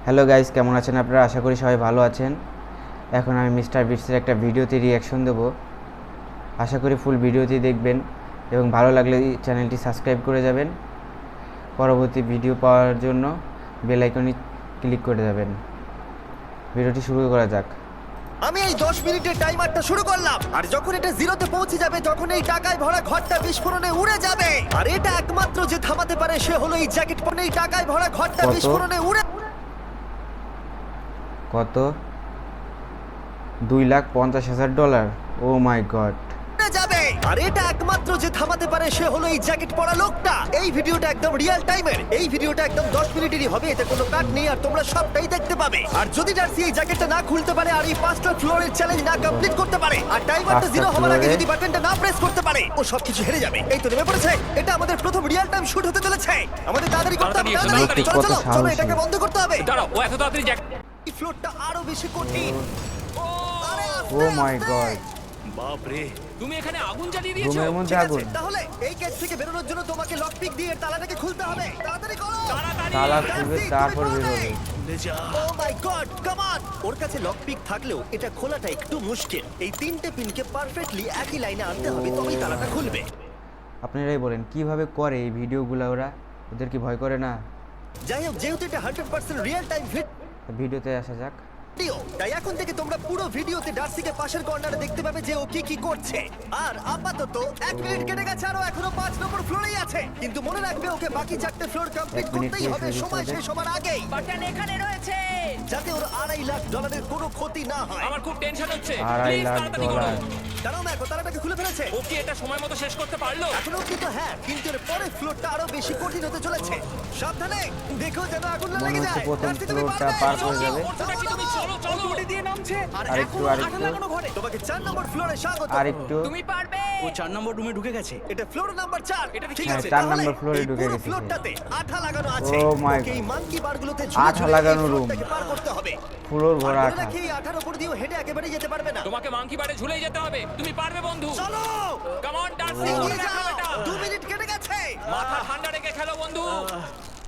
Hello guys, কেমন আছেন আপনারা? আশা করি সবাই ভালো আছেন। এখন আমি মিস্টার বিটসের একটা ভিডিওতে রিয়াকশন দেব। আশা করি ফুল ভিডিওটি দেখবেন এবং ভালো লাগলে চ্যানেলটি সাবস্ক্রাইব করে যাবেন। পরবর্তী ভিডিও পাওয়ার জন্য বেল আইকনে ক্লিক করে যাবেন। ভিডিওটি শুরু করা যাক। আমি এই 10 মিনিটের টাইমারটা শুরু করলাম, আর যখন এটা জিরোতে পৌঁছে যাবে তখন এই টাকায় ভরা ঘরটা বিস্ফোরণে উড়ে যাবে। আর এটা একমাত্র যে থামাতে পারে সে হলো এই জ্যাকেট পরে এই টাকায় ভরা ঘরটা কত? বিস্ফোরণে উড়ে কত? $2,50,000। ও মাই গড। যাবে। আর এটা একমাত্র যে থামাতে পারে সে হলো এই জ্যাকেট পরা লোকটা। এই ভিডিওটা একদম রিয়েল টাইমের। এই ভিডিওটা একদম 10 মিনিটেরই হবে, এতে কোনো কাট নেই আর তোমরা সবটাই দেখতে পাবে। আর যদি ডার্সি এই জ্যাকেটটা না খুলতে পারে আর এই 5টা ফ্লোরের চ্যালেঞ্জ না কমপ্লিট করতে পারে আর টাইমারটা জিরো হওয়ার আগে যদি বাটনটা না প্রেস করতে পারে, ও সবকিছু হেরে যাবে। এই তো নেমে পড়েছে। এটা আমাদের প্রথম রিয়েল টাইম শুট হতে চলেছে। আমাদের তাড়াতাড়ি করতে হবে, তাড়াতাড়ি। চলো চলো চলো, এটাকে বন্ধ করতে হবে। দাঁড়াও, ও এত তাড়াতাড়ি এই ফ্লোরটা আরো বেশি কঠিন। আরে ও আস্তে মাই আস্তে। গড। বাপরে, তুমি এখানে আগুন জ্বালিয়ে দিয়েছো। রুমের মধ্যে ঠিক আছে, আগুন। তাহলে এই গেট থেকে বেরোনোর জন্য তোমাকে লক পিক দিয়ে তালাটাকে খুলতে হবে। তাড়াতাড়ি করো। তালা খুলবে তারপর বের হবে। ও মাই গড, কাম অন! ওর কাছে লক পিক থাকলেও এটা খোলাটা একটু মুশকিল। এই তিনটে পিনকে পারফেক্টলি একই লাইনে আনতে হবে, তবেই তালাটা খুলবে। আপনারাই বলেন কিভাবে করে এই ভিডিওগুলো ওরা? ওদের কি ভয় করে না? যাই হোক, যেহেতু এটা 100% রিয়েল টাইম ভিডিওতে আসা যাক। ভিডিও, তাই এখন থেকে তোমরা পুরো ভিডিওতে ডার্সিকে পাশের কর্নারে দেখতে পাবে যে ও কি কি করছে। আর আপাতত 1 মিনিট কেটে গেছে, আরো এখনো 5 নম্বর ফ্লোরেই আছে। কিন্তু মনে রাখবে ওকে বাকি 4টে ফ্লোর কমপ্লিট 1 মিনিট করতেই হবে, শেষ সময় হয়ে শেষ হবার আগেই, বাটন এখানে রয়েছে। যাতে ওর $2.5 লাখ কোনো ক্ষতি না হয়। আমার খুব টেনশন হচ্ছে। $2.5 প্লিজ লাখ। তাড়াতাড়ি করো। কারণ দেখো তালাটাকে খুলে ফেলেছে। ও কি এটা সময় মতো শেষ করতে পারলো? এখনো কিন্তু হ্যাঁ, কিন্তু এর পরের ফ্লোরটা আরো বেশি কঠিন হতে চলেছে। সাবধানে, দেখো যেন আগুন না মনে লেগে হচ্ছে যায়। প্রথম ডার্সি, তুমি ফ্লোরটা পারবে। পার করে চলো, যাবে। ওর সাথে কি তুমি চলো চলো উড়ে দিয়ে নামছে। আর আরেকটু, এখন আরেকটু। আঠা লাগানো ঘরে। তোমাকে 4 নম্বর ফ্লোরে স্বাগত। আরেকটু। তুমি পারবে। ও 4 নম্বর রুমে ঢুকে গেছে। এটা ফ্লোর নাম্বার 4। এটা ঠিক হ্যাঁ, আছে, 4 তাহলে নম্বর ফ্লোরে এই ঢুকে পুরো গেছে সে। ফ্লোরটাতে আঠা লাগানো আছে। Oh my ওকে এই God। মাঙ্কি বারগুলোতে আঠা লাগানো room। পার করতে হবে। ফ্লোর ভরা আর মনে আঠা। রাখি, এই আঠার উপর দিয়েও হেঁটে একেবারেই যেতে পারবে না। তোমাকে মাংকি বারে ঝুলেই যেতে হবে। তুমি পারবে বন্ধু। চলো, কাম অন ডার্সি, এগিয়ে করে দেখাও যাও। এটা। 2 মিনিট কেটে গেছে। মাথা ঠান্ডা রেখে খেলো বন্ধু।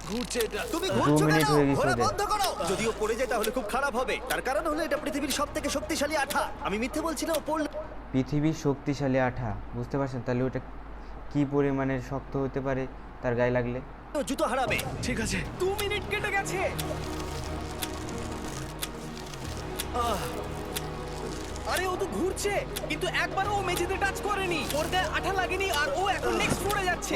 ঘুরছে এটা। তুমি 2 ঘুরছো মিনিট কেন? হয়ে গেছে ঘোরা ওদের। বন্ধ করো। যদিও পড়ে যায় তাহলে খুব খারাপ হবে। তার কারণ হলো এটা পৃথিবীর সবথেকে শক্তিশালী আঠা। আমি মিথ্যে বলছি না, ও পড়লে পৃথিবীর শক্তিশালী আঠা, বুঝতে পারছেন? তাহলে ওটা কি পরিমাণের শক্ত হতে পারে তার গায়ে লাগলে। ও জুতো হারাবে। ঠিক আছে। 2 মিনিট কেটে গেছে। আরে ও তো ঘুরছে, কিন্তু একবারও ও মেঝেতে টাচ করেনি। ওর গায়ে আঠা লাগেনি আর ও এখন নেক্সট ফ্লোরে যাচ্ছে।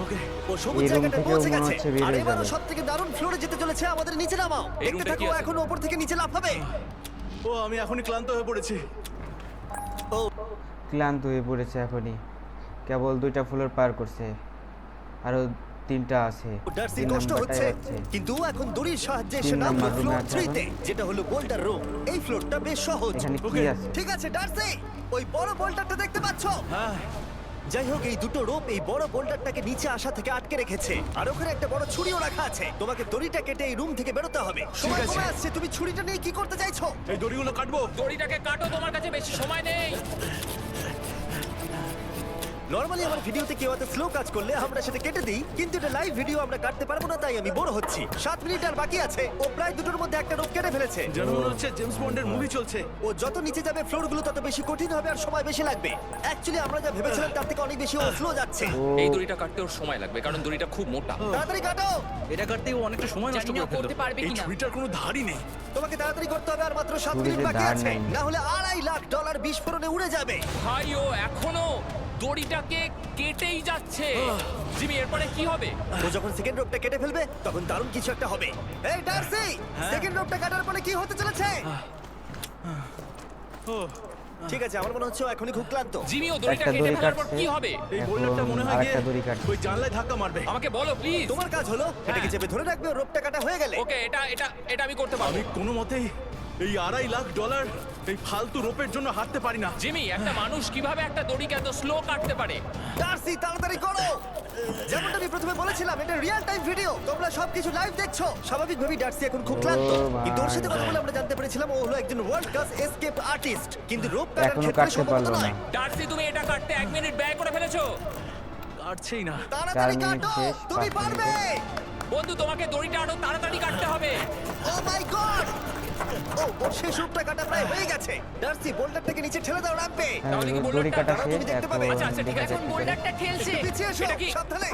ওকে। ও সবুজ এই room জায়গাটা থেকেও পৌঁছে মনে গেছে। হচ্ছে বের আর হয়ে এবারও যাবে। সবথেকে দারুণ ফ্লোরে যেতে চলেছে। আমাদের নিচে নামাও। এই দেখতে roomটা থাকো, কি আছে? এখন উপর থেকে নিচে লাফাবে। ও আমি এখনই ক্লান্ত হয়ে পড়েছি। ও ক্লান্ত হয়ে পড়েছে এখনই। কেবল 2টা ফ্লোর পার করছে, আরো 3টা আছে। ডার্সির 3 কষ্ট নাম্বারটাই হচ্ছে, আছে। কিন্তু ও এখন দড়ির সাহায্যে এসে 3 নামলো নাম্বার ফ্লোর রুমে আছে 3 তে, যেটা হলো বোল্টার রুম। এই ফ্লোরটা বেশ সহজ। এখানে কি ওকে। আছে? ঠিক আছে ডার্সি, ওই বড় বোল্টারটা দেখতে পাচ্ছো? হ্যাঁ। যাই হোক, এই দুটো রোপ এই বড় বোল্ডারটাকে নিচে আসা থেকে আটকে রেখেছে। আর ওখানে একটা বড় ছুরিও রাখা আছে। তোমাকে দড়িটা কেটে এই রুম থেকে বেরোতে হবে। সময় আছে। কমে আসছে, তুমি ছুরিটা নিয়ে কি করতে চাইছো? এই দড়িগুলো কাটবো। দড়িটাকে কাটো, তোমার কাছে বেশি সময় নেই। নরমালি আমার ভিডিওতে কেউ এত স্লো কাজ করলে আমরা সেটা কেটে দিই, কিন্তু এটা লাইভ ভিডিও, আমরা কাটতে পারবো না, তাই আমি বড় হচ্ছি। 7 মিনিট আর বাকি আছে। ও প্রায় দুটোর মধ্যে একটা রোপ কেটে ফেলেছে। যেন মনে হচ্ছে জেমস বন্ডের মুভি চলছে। ও যত নিচে যাবে ফ্লোরগুলো তত বেশি কঠিন হবে আর সময় বেশি লাগবে। অ্যাকচুয়ালি আমরা যা ভেবেছিলাম তার থেকে অনেক বেশি ও স্লো যাচ্ছে। এই দড়িটা কাটতে ওর সময় লাগবে, কারণ দড়িটা খুব মোটা। তাড়াতাড়ি কাটো। এটা কাটতেই ও অনেকটা সময় নষ্ট জানি না করে ফেললো। করতে পারবে এই কিনা। ছুরিটার কোনো ধারই নেই। তোমাকে তাড়াতাড়ি করতে হবে, আর মাত্র 7 মিনিট ছুরিতে বাকি ধার আছে। নেই। না হলে $2.5 লাখ বিস্ফোরণে উড়ে যাবে। ভাই, ও এখনো দড়িটাকে কেটেই যাচ্ছে। জিমি, এরপরে কি হবে? ও যখন সেকেন্ড রোপটা কেটে ফেলবে তখন দারুণ কিছু একটা হবে। এই ডার্সি, সেকেন্ড রোপটা কাটার পরে কি হতে চলেছে? ও ঠিক আছে, আমার মনে হচ্ছে ও এখনই খুব ক্লান্ত। জিমি, ও দড়িটা একটা কেটে দড়ি ফেলার পর কাটছে। কি হবে? এই এখন বোল্ডারটা মনে হয় গিয়ে আরেকটা দড়ি কাটছে। ওই জানলায় ধাক্কা মারবে। আমাকে বলো প্লিজ। তোমার কাজ হলো এটাকে চেপে ধরে রাখবে, ও রোপটা কাটা হয়ে গেলে। ওকে, এটা এটা এটা আমি করতে পারবো। আমি কোনো মতেই এই $2.5 লাখ এই ফালতু রোপের জন্য হাঁটতে পারি না। জিমি, একটা মানুষ কিভাবে একটা দড়িকে এত স্লো কাটতে পারে? ডার্সি, তাড়াতাড়ি করো। যেমনটা আমি প্রথমে বলেছিলাম, এটা রিয়েল টাইম ভিডিও, তোমরা সবকিছু লাইভ দেখছো। স্বাভাবিকভাবেই ডার্সি এখন খুব ক্লান্ত, Oh my কিন্তু ওর সাথে কথা বলে God. আমরা জানতে পেরেছিলাম ও হলো একজন ওয়ার্ল্ড ক্লাস এসকেপ আর্টিস্ট। কিন্তু রোপ কাটার এখনো ক্ষেত্রে কাটতে সম্ভবত পারলো না। নয়। ডার্সি, তুমি এটা কাটতে 1 মিনিট ব্যয় করে ফেলেছো। কাটছেই না। তাড়াতাড়ি 4 মিনিট কাটো, শেষ, তুমি 5 পারবে। বন্ধু, তোমাকে দড়িটা আরো তাড়াতাড়ি কাটতে হবে। ও মাই ও ওর শেষ রূপটা কাটা প্রায় হয়ে গেছে। ডার্সি বোল্ডারটাকে নিচে ঠেলে দাও রাম্পে। হ্যাঁ, তাহলে কি দড়ি বোল্ডারটা কাটা দাঁড়াও, শেষ, তুমি দেখতে এখন পাবে। আচ্ছা আচ্ছা ঠিক দেখা আছে যাক কি করে। বোল্ডারটা ঠেলছে। একটু পিছিয়ে এসো এটা কি? সাবধানে।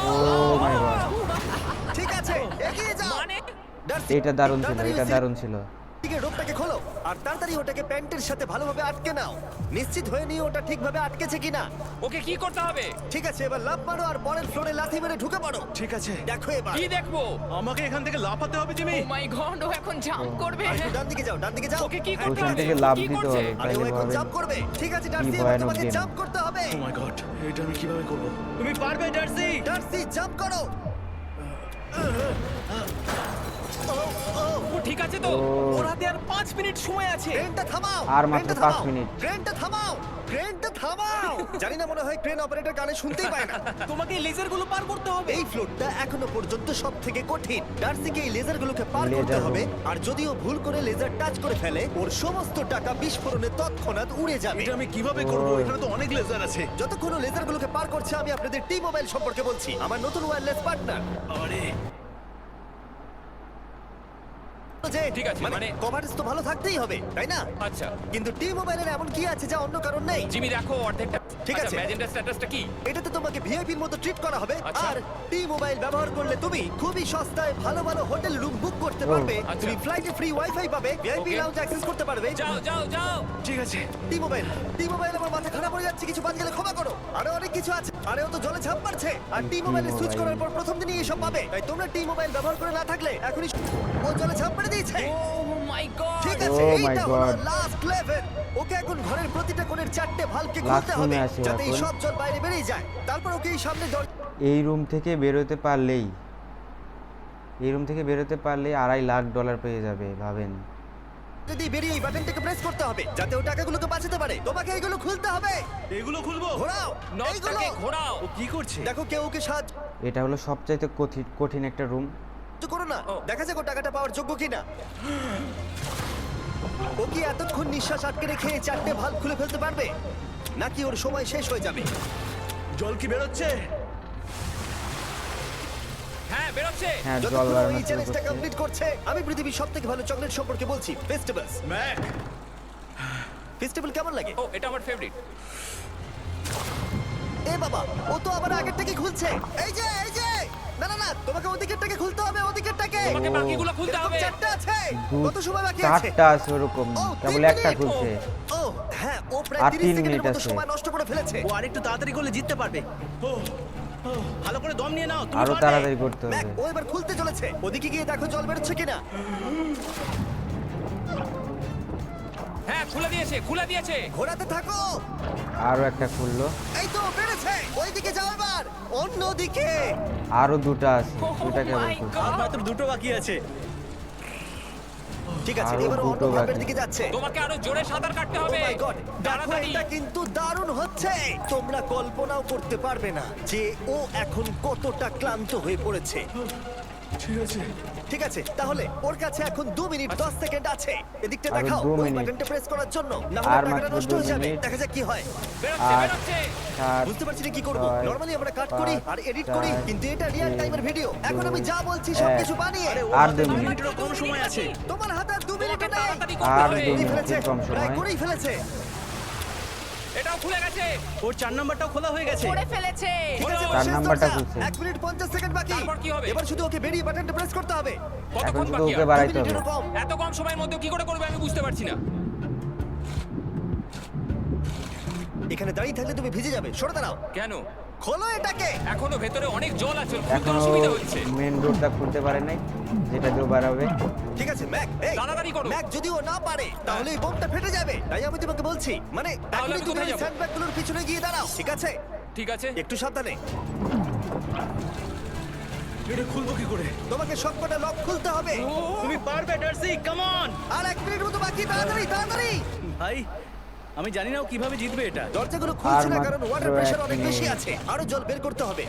ও মাই গড, ঠিক আছে এগিয়ে যাও। মানে ডার্সি এটা দারুণ ছিল, তাড়াতাড়ি এটা ওই দারুণ ছিল। দিকে রোপটাকে খোলো আর তাড়াতাড়ি ওটাকে প্যান্টের সাথে ভালোভাবে আটকে নাও। নিশ্চিত হয়ে নিও ওটা ঠিকভাবে আটকেছে কিনা। ওকে কি করতে হবে? ঠিক আছে এবার লাফ মারো আর পরের ফ্লোরে লাথি মেরে ঢুকে পড়ো। ঠিক আছে, দেখো এবার কি দেখবো? আমাকে এখান থেকে লাফাতে হবে জিমি। ও মাই গড, ও এখন জাম্প করবে। আর একটু ডান দিকে যাও, ডান দিকে যাও। ওকে কি করতে ওইখান হবে? থেকে লাফ কি দিতে করছে? হবে, আরে ও তাহলে এখন হবে। জাম্প করবে। ঠিক আছে ডার্সি এবার ভয়ানক তোমাকে game। জাম্প করতে হবে। ও মাই গড, এটা আমি কিভাবে করব? তুমি পারবে ডার্সি। ডার্সি জাম্প করো। ও, ও, ও ঠিক আছে তো? ও। ওর হাতে আর 5 মিনিট সময় আছে। ক্রেনটা থামাও। আর মাত্র ক্রেনটা 5 থামাও। মিনিট। ক্রেনটা থামাও। ক্রেনটা থামাও। জানি না মনে হয় ক্রেন অপারেটর কানে শুনতেই পায় না। তোমাকে এই লেজারগুলো পার করতে হবে। এই ফ্লোরটা এখনো পর্যন্ত সব থেকে কঠিন। ডার্সিকে এই লেজারগুলোকে পার করতে লেজার হবে রুম। আর যদিও ভুল করে লেজার টাচ করে ফেলে ওর সমস্ত টাকা বিস্ফোরণে তৎক্ষণাৎ উড়ে যাবে। এটা আমি কিভাবে করব? ও। এখানে তো অনেক লেজার আছে। যতক্ষণ ও লেজারগুলোকে পার করছে আমি আপনাদের টি মোবাইল সম্পর্কে বলছি, আমার নতুন ওয়্যারলেস পার্টনার। আরে ঠিক আছে, মানে মানে- কভারেজ তো ভালো থাকতেই হবে তাই না? আচ্ছা কিন্তু টি মোবাইলের এমন কি আছে যা অন্য কারণ নেই? জিমি দেখো অর্ধেকটা। ঠিক আছে। ম্যাজেন্টা স্ট্যাটাসটা কি? এটাতে তোমাকে ভিআইপির মতো ট্রিট করা হবে আচ্ছা। আর টি মোবাইল ব্যবহার করলে তুমি খুবই সস্তায় ভালো ভালো হোটেল রুম বুক করতে পারবে। আচ্ছা। তুমি ফ্লাইটে ফ্রি ওয়াইফাই পাবে, ভিআইপি Okay. লাউঞ্জ অ্যাক্সেস করতে পারবে। যাও যাও যাও। ঠিক আছে, টি মোবাইল আমার মাথা খারাপ হয়ে যাচ্ছে, কিছু বাদ গেলে ক্ষমা করো। আরো অনেক কিছু আছে। আরে ও তো জলে ঝাঁপ মারছে আর টি মোবাইলে সুইচ T-Mobile। করার পর প্রথম দিনই এসব পাবে। তাই তোমরা টি মোবাইল ব্যবহার করে না থাকলে এখনই ও জলে ঝাঁপ মেরে দিয়েছে। ও মাই গড। ঠিক আছে Oh my এইটা হলো God. Last level. ওকে এখন ঘরের প্রতিটা কোণের 4টে ভালভকে Last খুলতে হবে room-এ আছে যাতে এই এখন। সব জল বাইরে বেরিয়ে যায়। তারপর ওকে এই সামনে এই রুম থেকে বেরোতে পারলেই, $2.5 লাখ পেয়ে যাবে, ভাবেন। যদি বেরিয়ে এই বাটনটাকে প্রেস করতে হবে যাতে ও টাকাগুলোকে বাঁচাতে পারে। তোমাকে এইগুলো খুলতে হবে। এগুলো খুলবো? ঘোরাও এইগুলো। নটটাকে ঘোরাও। ও কি করছে? দেখো কেউ ওকে সাহায্য এটা হলো সবচাইতে কঠিন একটা রুম। করো না। ও। দেখা যাক ও টাকাটা পাওয়ার যোগ্য কিনা। ও কি এতক্ষণ নিঃশ্বাস আটকে রেখে এই 4টে ভালভ খুলে ফেলতে পারবে নাকি ওর সময় শেষ হয়ে যাবে? জল কি বেরোচ্ছে? হ্যাঁ বেরোচ্ছে। হ্যাঁ, জল যতক্ষণ ও বাড়ানো এই শুরু চ্যালেঞ্জটা করছে। কমপ্লিট করছে আমি পৃথিবীর সবথেকে ভালো চকলেট সম্পর্কে বলছি, ফেস্টিভ্যালস। ম্যাক, ফেস্টিভ্যাল কেমন লাগে? ও এটা আমার ফেভারিট। এ বাবা, ও তো আবার আগেরটাকে খুলছে। এই যে না না না, তোমাকে ওদিকেরটাকে খুলতে হবে, ওদিকেরটাকে। তোমাকে বাকিগুলো খুলতে এরকম হবে। 4টে আছে। কত সময় বাকি আছে? 4টা আছে ওরকম, ও, কেবল 3 একটা মিনিট। খুলছে। ও হ্যাঁ, ও প্রায় আর 30 3 সেকেন্ডের মিনিট মতো আছে। সময় নষ্ট করে ফেলেছে। ও আরেকটু তাড়াতাড়ি করলে জিততে পারবে। ভালো করে দম নিয়ে নাও, তুমি আরো পারবে। তাড়াতাড়ি করতে ম্যাক, হবে। ও এবার খুলতে চলেছে। ওদিকে গিয়ে দেখো জল বেরোচ্ছে কিনা। হ্যাঁ খুলে দিয়েছে। ঘোরাতে থাকো। আরো একটা খুললো, এই তো বেড়েছে। ওইদিকে যাও এবার। অন্যদিকে। আরো 2টা আছে, ও 2টা কেবল মাই খুলছে। আর গড। মাত্র দুটো বাকি আছে। ঠিক আছে, আরো এবার অন্য দুটো ভাবের বাকি। দিকে যাচ্ছে। তোমাকে আরো জোরে সাঁতার কাটতে Oh হবে। my God! দেখো তাড়াতাড়ি। এটা কিন্তু দারুণ হচ্ছে। তোমরা কল্পনাও করতে পারবে না যে ও এখন কতটা ক্লান্ত হয়ে পড়েছে। ঠিক আছে। ঠিক আছে, তাহলে ওর কাছে এখন 2 মিনিট 10 সেকেন্ড আছে। এদিকটা আরো দেখাও 2 ওই মিনিট। বাটনটা প্রেস করার জন্য, না হলে আর টাকাটা মাত্র নষ্ট 2 হয়ে যাবে। মিনিট। দেখা যাক কি হয়। বেরোচ্ছে। 7, বুঝতে পারছি না কি করব। 6, নরমালি আমরা কাট করি আর এডিট করি, 5, কিন্তু এটা রিয়েল 4, টাইমের ভিডিও। এখন 2, আমি যা বলছি 1 সবকিছু বানিয়ে। আরে ও আর হাতে 2 2 মিনিট। মিনিটেরও কম সময় আছে। তোমার হাতে আর 2 মিনিট তোমাকে নেই। তাড়াতাড়ি করতে আর হবে। 2 করেই মিনিটের ফেলেছে, কম প্রায় সময়। করেই ফেলেছে। এটাও খুলে গেছে। ওর 4 নাম্বারটাও খোলা হয়ে গেছে। করে ফেলেছে। ঠিক আছে, তার এবার শেষ নাম্বারটা দরজা। খুলছে। 1 মিনিট 50 সেকেন্ড বাকি। তারপর কি হবে? এবার শুধু ওকে বেরিয়ে বাটনটা প্রেস করতে হবে। এখন কতক্ষণ শুধু বাকি ওকে আর? বাড়াইতে 2 হবে। মিনিটেরও কম। এত কম সময়ের মধ্যে কি করে করবে আমি বুঝতে পারছি না। এখানে দাঁড়িয়ে থাকলে তুমি ভিজে যাবে, সরে দাঁড়াও। কেন? খোলো এটাকে। এখনো ভেতরে অনেক জল আছে, খুলতে এখনো অসুবিধা হচ্ছে। মেন ডোরটা খুলতে পারে নাই, যেটা দিয়ে বাড়াবে। ঠিক আছে ম্যাক, এই তাড়াতাড়ি করো। ম্যাক যদি ও না পারে তাহলে এই বোমটা ফেটে যাবে। তাই আমি তোমাকে বলছি, মানে তাহলে এখনই আমি তুমি কোথায় এই যাবো? স্যান্ডব্যাগগুলোর পিছনে গিয়ে দাঁড়াও, ঠিক আছে? ঠিক আছে। একটু সাবধানে। এটা খুলবো কি করে? তোমাকে সবকটা লক খুলতে হবে। তুমি পারবে ডার্সি, কাম অন। আর 1 মিনিট মতো বাকি, তাড়াতাড়ি তাড়াতাড়ি। ভাই আমি জানি না ও কিভাবে জিতবে এটা। দরজাগুলো খুলছে না আর কারণ মাত্র ওয়াটার প্রেশার 1 অনেক বেশি মিনিট। আছে। আরো জল বের করতে হবে।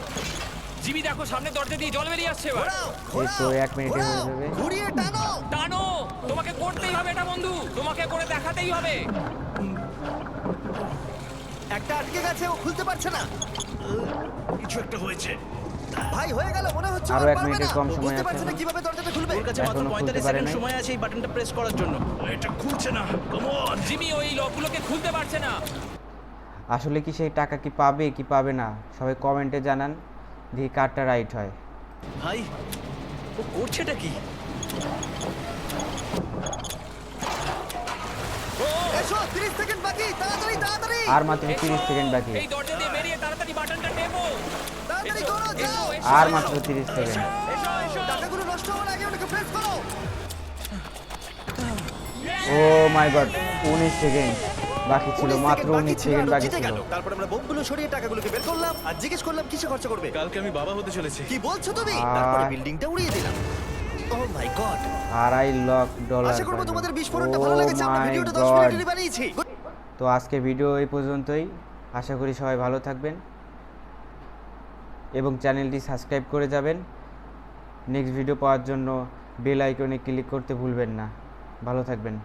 জিমি দেখো সামনে দরজা দিয়ে জল বেরিয়ে আসছে এবার। ঘোরাও এই তো ঘোরাও 1 মিনিটে ঘোরাও, হয়ে যাবে। ঘুরিয়ে টানো। টানো। তোমাকে করতেই হবে এটা বন্ধু, তোমাকে করে দেখাতেই হবে। একটা আটকে গেছে, ও খুলতে পারছে না। কিছু একটা হয়েছে। ভাই হয়ে গেল মনে হচ্ছে আরো আর এক পারবে মিনিটের না। কম ও সময় বুঝতে আছে পারছে না এখন। কিভাবে দরজাটা খুলবে। ওর কাছে মাত্র এখনো খুলতে 45 পারে সেকেন্ড নাই। সময় আছে এই বাটনটা প্রেস করার জন্য। এটা খুলছে না, কাম অন। জিমি ওই লকগুলোকে খুলতে পারছে না। আসলে কি সেই টাকা কি পাবে না সবাই কমেন্টে জানান, দেখি কারটা রাইট হয়। ভাই ও করছেটা কি? এসো 30 সেকেন্ড বাকি, তাড়াতাড়ি তাড়াতাড়ি আর মাত্র 30 সেকেন্ড বাকি। এই দরজা দিয়ে বেরিয়ে তাড়াতাড়ি বাটনটা টেপো। তাড়াতাড়ি এসো, করো এসো, যাও। এসো, আর এসো। মাত্র 30 সেকেন্ড। এসো এসো। টাকাগুলো নষ্ট হওয়ার আগে ওটাকে প্রেস করো। ও মাই গড, 19 সেকেন্ড বাকি ছিল, 19 মাত্র সেকেন্ড 19 সেকেন্ড আর বাকি জিতে ছিল। গেল। তারপর আমরা বোমগুলো সরিয়ে টাকাগুলোকে বের করলাম আর জিজ্ঞেস করলাম কিসে খরচা করবে। কালকে আমি বাবা হতে চলেছি। কি বলছো তুমি? আর- তারপরে বিল্ডিংটা উড়িয়ে দিলাম। ও মাই গড। $2.5 আশা করবো তোমাদের বিস্ফোরণটা ভালো লেগেছে। আমরা ভিডিওটা 10 মিনিটেরই বানিয়েছি। তো আজকে ভিডিও এই পর্যন্তই। আশা করি সবাই ভালো থাকবেন এবং চ্যানেলটি সাবস্ক্রাইব করে যাবেন। নেক্সট ভিডিও পাওয়ার জন্য বেল আইকনে ক্লিক করতে ভুলবেন না। ভালো থাকবেন।